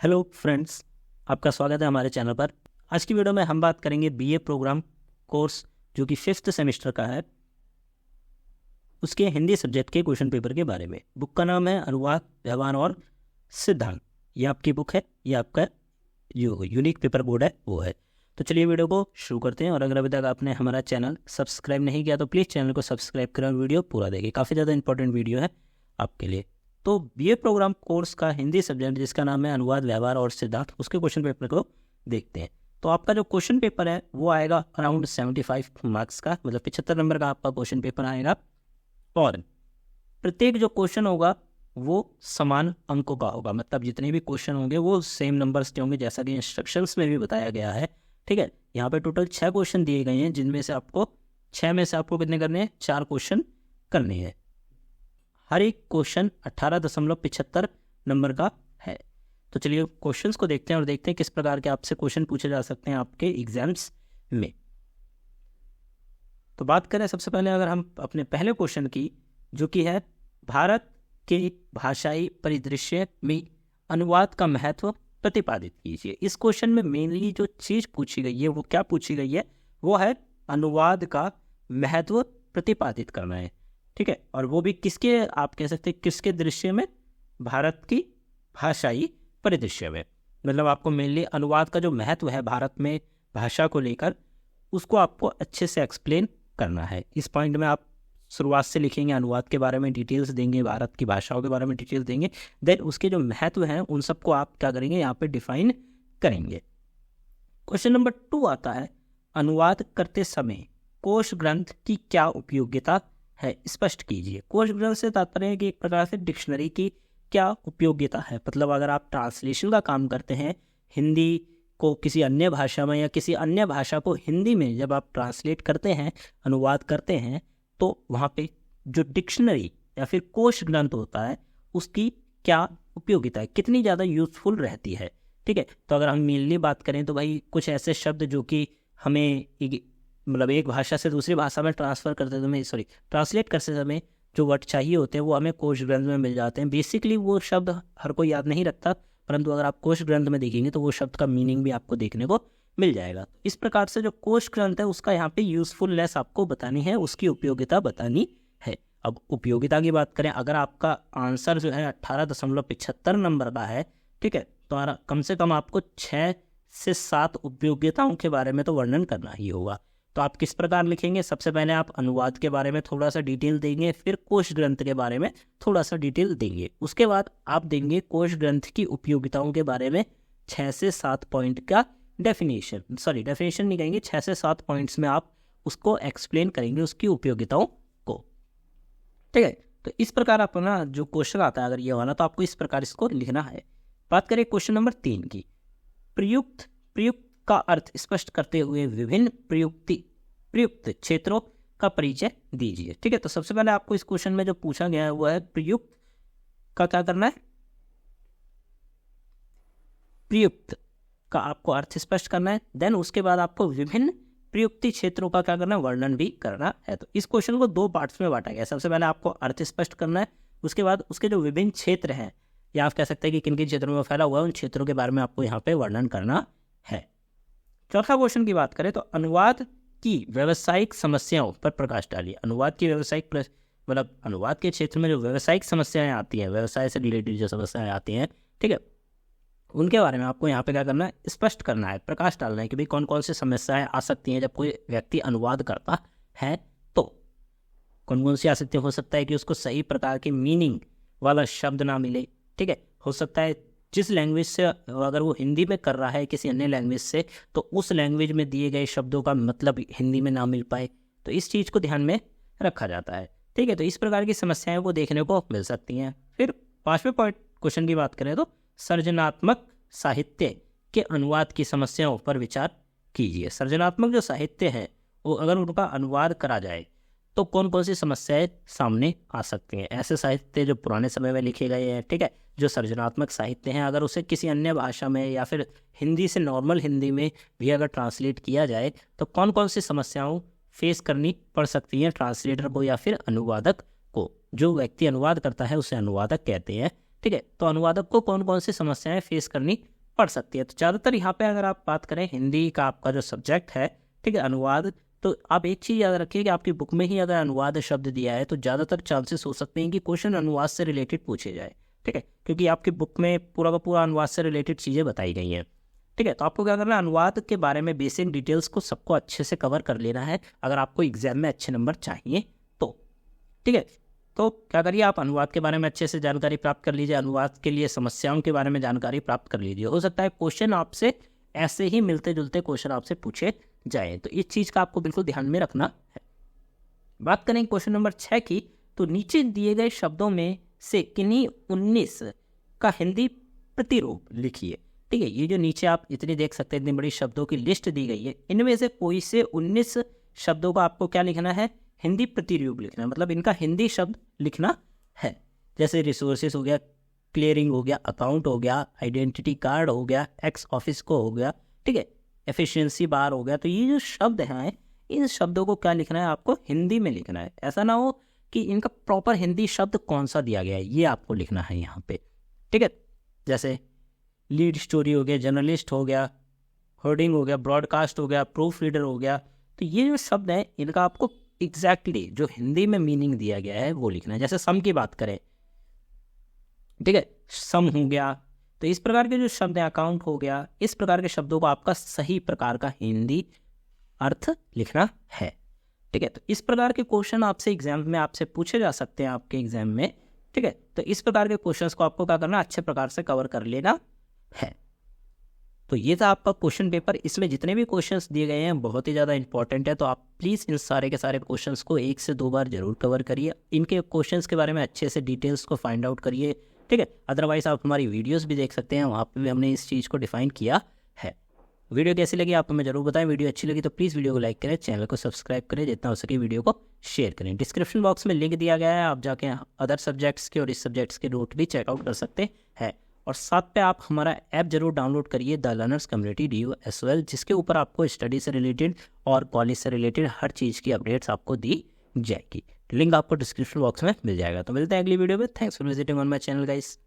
Hello friends, आपका स्वागत है हमारे चैनल पर। आज की वीडियो में हम बात करेंगे बीए प्रोग्राम कोर्स जो कि 5th सेमेस्टर का है, उसके हिंदी सब्जेक्ट के क्वेश्चन पेपर के बारे में। बुक का नाम है अनुवाद, व्यवहार और सिद्धांत। ये आपकी बुक है, ये आपका जो यूनिक पेपर बोर्ड है वो है। तो चलिए वीडियो को शुरू करते हैं। और अगर अभी तक आपने हमारा चैनल सब्सक्राइब नहीं किया तो प्लीज़ चैनल को सब्सक्राइब करें और वीडियो पूरा देखिए, काफ़ी ज़्यादा इंपॉर्टेंट वीडियो है आपके लिए। तो बीए प्रोग्राम कोर्स का हिंदी सब्जेक्ट जिसका नाम है अनुवाद, व्यवहार और सिद्धांत, उसके क्वेश्चन पेपर को देखते हैं। तो आपका जो क्वेश्चन पेपर है वो आएगा अराउंड 75 मार्क्स का, मतलब 75 नंबर का आपका क्वेश्चन पेपर आएगा। और प्रत्येक जो क्वेश्चन होगा वो समान अंकों का होगा, मतलब जितने भी क्वेश्चन होंगे वो सेम नंबर्स के होंगे, जैसा कि इंस्ट्रक्शंस में भी बताया गया है। ठीक है, यहाँ पे टोटल 6 क्वेश्चन दिए गए हैं, जिनमें से आपको 6 में से आपको कितने करने हैं? 4 क्वेश्चन करने हैं। हर एक क्वेश्चन 18.75 नंबर का है। तो चलिए क्वेश्चंस को देखते हैं और देखते हैं किस प्रकार के आपसे क्वेश्चन पूछे जा सकते हैं आपके एग्जाम्स में। तो बात करें सबसे पहले अगर हम अपने पहले क्वेश्चन की, जो कि है भारत के भाषाई परिदृश्य में अनुवाद का महत्व प्रतिपादित कीजिए। इस क्वेश्चन में मेनली जो चीज़ पूछी गई है वो क्या पूछी गई है? वो है अनुवाद का महत्व प्रतिपादित करना है। ठीक है, और वो भी किसके, आप कह सकते हैं किसके दृश्य में? भारत की भाषाई परिदृश्य में। मतलब आपको मेनली अनुवाद का जो महत्व है भारत में भाषा को लेकर, उसको आपको अच्छे से एक्सप्लेन करना है। इस पॉइंट में आप शुरुआत से लिखेंगे, अनुवाद के बारे में डिटेल्स देंगे, भारत की भाषाओं के बारे में डिटेल्स देंगे, देन उसके जो महत्व हैं उन सबको आप क्या करेंगे, यहाँ पे डिफाइन करेंगे। क्वेश्चन नंबर 2 आता है, अनुवाद करते समय कोश ग्रंथ की क्या उपयोगिता है, स्पष्ट कीजिए। कोश ग्रंथ से तात्पर्य है कि एक प्रकार से डिक्शनरी की क्या उपयोगिता है। मतलब अगर आप ट्रांसलेशन का काम करते हैं, हिंदी को किसी अन्य भाषा में या किसी अन्य भाषा को हिंदी में जब आप ट्रांसलेट करते हैं, अनुवाद करते हैं, तो वहाँ पे जो डिक्शनरी या फिर कोश ग्रंथ होता है उसकी क्या उपयोगिता है, कितनी ज़्यादा यूजफुल रहती है। ठीक है, तो अगर हम मेनली बात करें तो भाई कुछ ऐसे शब्द जो कि हमें मतलब एक भाषा से दूसरी भाषा में ट्रांसलेट करते समय जो वर्ड चाहिए होते हैं वो हमें कोश ग्रंथ में मिल जाते हैं। बेसिकली वो शब्द हर कोई याद नहीं रखता, परंतु अगर आप कोश ग्रंथ में देखेंगे तो वो शब्द का मीनिंग भी आपको देखने को मिल जाएगा। इस प्रकार से जो कोश ग्रंथ है उसका यहाँ पे यूजफुलनेस आपको बतानी है, उसकी उपयोगिता बतानी है। अब उपयोगिता की बात करें, अगर आपका आंसर जो है 18.75 नंबर का है, ठीक है, तो कम से कम आपको 6 से 7 उपयोगिताओं के बारे में तो वर्णन करना ही होगा। तो आप किस प्रकार लिखेंगे? सबसे पहले आप अनुवाद के बारे में थोड़ा सा डिटेल देंगे, फिर कोश ग्रंथ के बारे में थोड़ा सा डिटेल देंगे, उसके बाद आप देंगे कोश ग्रंथ की उपयोगिताओं के बारे में 6 से 7 पॉइंट का डेफिनेशन नहीं कहेंगे, 6 से 7 पॉइंट्स में आप उसको एक्सप्लेन करेंगे, उसकी उपयोगिताओं को। ठीक है, तो इस प्रकार अपना जो क्वेश्चन आता है अगर ये वाला, तो आपको इस प्रकार इसको लिखना है। बात करें क्वेश्चन नंबर 3 की, प्रयुक्त का अर्थ स्पष्ट करते हुए विभिन्न प्रयुक्त क्षेत्रों का परिचय दीजिए। ठीक है, तो सबसे पहले आपको इस क्वेश्चन में जो पूछा गया है वो है प्रयुक्त का क्या करना है, प्रयुक्त का आपको अर्थ स्पष्ट करना है। देन उसके बाद आपको विभिन्न प्रयुक्ति क्षेत्रों का क्या करना है, वर्णन भी करना है। तो इस क्वेश्चन को 2 पार्ट्स में बांटा गया है। सबसे पहले आपको अर्थ स्पष्ट करना है, उसके बाद उसके जो विभिन्न क्षेत्र हैं, या आप कह सकते हैं कि किन किन क्षेत्रों में फैला हुआ है, उन क्षेत्रों के बारे में आपको यहाँ पे वर्णन करना है। चौथा क्वेश्चन की बात करें तो अनुवाद की व्यावसायिक समस्याओं पर प्रकाश डालिए। अनुवाद की व्यावसायिक मतलब अनुवाद के क्षेत्र में जो व्यावसायिक समस्याएं आती हैं, व्यवसाय से रिलेटेड जो समस्याएं आती हैं, ठीक है, उनके बारे में आपको यहाँ पे क्या करना है, स्पष्ट करना है, प्रकाश डालना है कि भाई कौन कौन सी समस्याएं आ सकती हैं जब कोई व्यक्ति अनुवाद करता है। तो कौन कौन सी आ सकती है? हो सकता है कि उसको सही प्रकार के मीनिंग वाला शब्द ना मिले। ठीक है, हो सकता है जिस लैंग्वेज से अगर वो हिंदी में कर रहा है किसी अन्य लैंग्वेज से, तो उस लैंग्वेज में दिए गए शब्दों का मतलब हिंदी में ना मिल पाए, तो इस चीज़ को ध्यान में रखा जाता है। ठीक है, तो इस प्रकार की समस्याएं वो देखने को मिल सकती हैं। फिर 5वें पॉइंट क्वेश्चन की बात करें तो सृजनात्मक साहित्य के अनुवाद की समस्याओं पर विचार कीजिए। सृजनात्मक जो साहित्य है वो अगर उनका अनुवाद करा जाए तो कौन कौन सी समस्याएं सामने आ सकती हैं। ऐसे साहित्य जो पुराने समय में लिखे गए हैं, ठीक है, जो सृजनात्मक साहित्य हैं, अगर उसे किसी अन्य भाषा में या फिर हिंदी से नॉर्मल हिंदी में भी अगर ट्रांसलेट किया जाए तो कौन कौन सी समस्याओं फेस करनी पड़ सकती हैं ट्रांसलेटर को या फिर अनुवादक को। जो व्यक्ति अनुवाद करता है उसे अनुवादक कहते हैं। ठीक है। तो अनुवादक को कौन कौन सी समस्याएं फेस करनी पड़ सकती है। तो ज़्यादातर यहाँ पे अगर आप बात करें हिंदी का आपका जो सब्जेक्ट है, ठीक है, अनुवाद, तो आप एक चीज़ याद रखिए कि आपकी बुक में ही अगर अनुवाद शब्द दिया है तो ज़्यादातर चांसेस हो सकते हैं कि क्वेश्चन अनुवाद से रिलेटेड पूछे जाए, ठीक है, क्योंकि आपकी बुक में पूरा का पूरा अनुवाद से रिलेटेड चीज़ें बताई गई हैं, ठीक है। तो आपको क्या करना है, अनुवाद के बारे में बेसिक डिटेल्स को सबको अच्छे से कवर कर लेना है अगर आपको एग्जाम में अच्छे नंबर चाहिए तो, ठीक है। तो क्या करिए, आप अनुवाद के बारे में अच्छे से जानकारी प्राप्त कर लीजिए, अनुवाद के लिए समस्याओं के बारे में जानकारी प्राप्त कर लीजिए। हो सकता है क्वेश्चन आपसे ऐसे ही मिलते जुलते क्वेश्चन आपसे पूछे जाए, तो इस चीज़ का आपको बिल्कुल ध्यान में रखना है। बात करें क्वेश्चन नंबर 6 की, तो नीचे दिए गए शब्दों में से किन्हीं 19 का हिंदी प्रतिरूप लिखिए, ठीक है। ये जो नीचे आप इतनी देख सकते हैं, इतनी बड़ी शब्दों की लिस्ट दी गई है, इनमें से कोई से 19 शब्दों का आपको क्या लिखना है, हिंदी प्रतिरूप लिखना है, मतलब इनका हिंदी शब्द लिखना है। जैसे रिसोर्सेस हो गया, क्लियरिंग हो गया, अकाउंट हो गया, आइडेंटिटी कार्ड हो गया, एक्स ऑफिस को हो गया, ठीक है, एफिशिएंसी बार हो गया। तो ये जो शब्द हैं, इन शब्दों को क्या लिखना है, आपको हिंदी में लिखना है। ऐसा ना हो कि इनका प्रॉपर हिंदी शब्द कौन सा दिया गया है, ये आपको लिखना है यहाँ पे, ठीक है। जैसे लीड स्टोरी हो गया, जर्नलिस्ट हो गया, होर्डिंग हो गया, ब्रॉडकास्ट हो गया, प्रूफ रीडर हो गया। तो ये जो शब्द हैं, इनका आपको एग्जैक्टली जो हिंदी में मीनिंग दिया गया है वो लिखना है। जैसे सम की बात करें, ठीक है, सम हो गया, तो इस प्रकार के जो शब्द हैं, अकाउंट हो गया, इस प्रकार के शब्दों को आपका सही प्रकार का हिंदी अर्थ लिखना है, ठीक है। तो इस प्रकार के क्वेश्चन आपसे एग्जाम में आपसे पूछे जा सकते हैं आपके एग्जाम में, ठीक है। तो इस प्रकार के क्वेश्चंस को आपको क्या करना, अच्छे प्रकार से कवर कर लेना है। तो ये था आपका क्वेश्चन पेपर। इसमें जितने भी क्वेश्चंस दिए गए हैं बहुत ही ज़्यादा इंपॉर्टेंट है, तो आप प्लीज़ इन सारे के सारे क्वेश्चंस को 1 से 2 बार जरूर कवर करिए। इनके क्वेश्चंस के बारे में अच्छे से डिटेल्स को फाइंड आउट करिए, ठीक है। अदरवाइज आप हमारी वीडियोस भी देख सकते हैं, वहाँ पे भी हमने इस चीज़ को डिफाइन किया है। वीडियो कैसी लगी आप हमें जरूर बताएं। वीडियो अच्छी लगी तो प्लीज़ वीडियो को लाइक करें, चैनल को सब्सक्राइब करें, जितना हो सके वीडियो को शेयर करें। डिस्क्रिप्शन बॉक्स में लिंक दिया गया है, आप जाके अदर सब्जेक्ट्स के और इस सब्जेक्ट्स के नोट भी चेकआउट कर सकते हैं। और साथ पे आप हमारा ऐप जरूर डाउनलोड करिए, द लर्नर्स कम्युनिटी DUSOL, जिसके ऊपर आपको स्टडी से रिलेटेड और कॉलेज से रिलेटेड हर चीज़ की अपडेट्स आपको दी जाएगी। लिंक आपको डिस्क्रिप्शन बॉक्स में मिल जाएगा। तो मिलते हैं अगली वीडियो में। Thanks for visiting on my channel guys.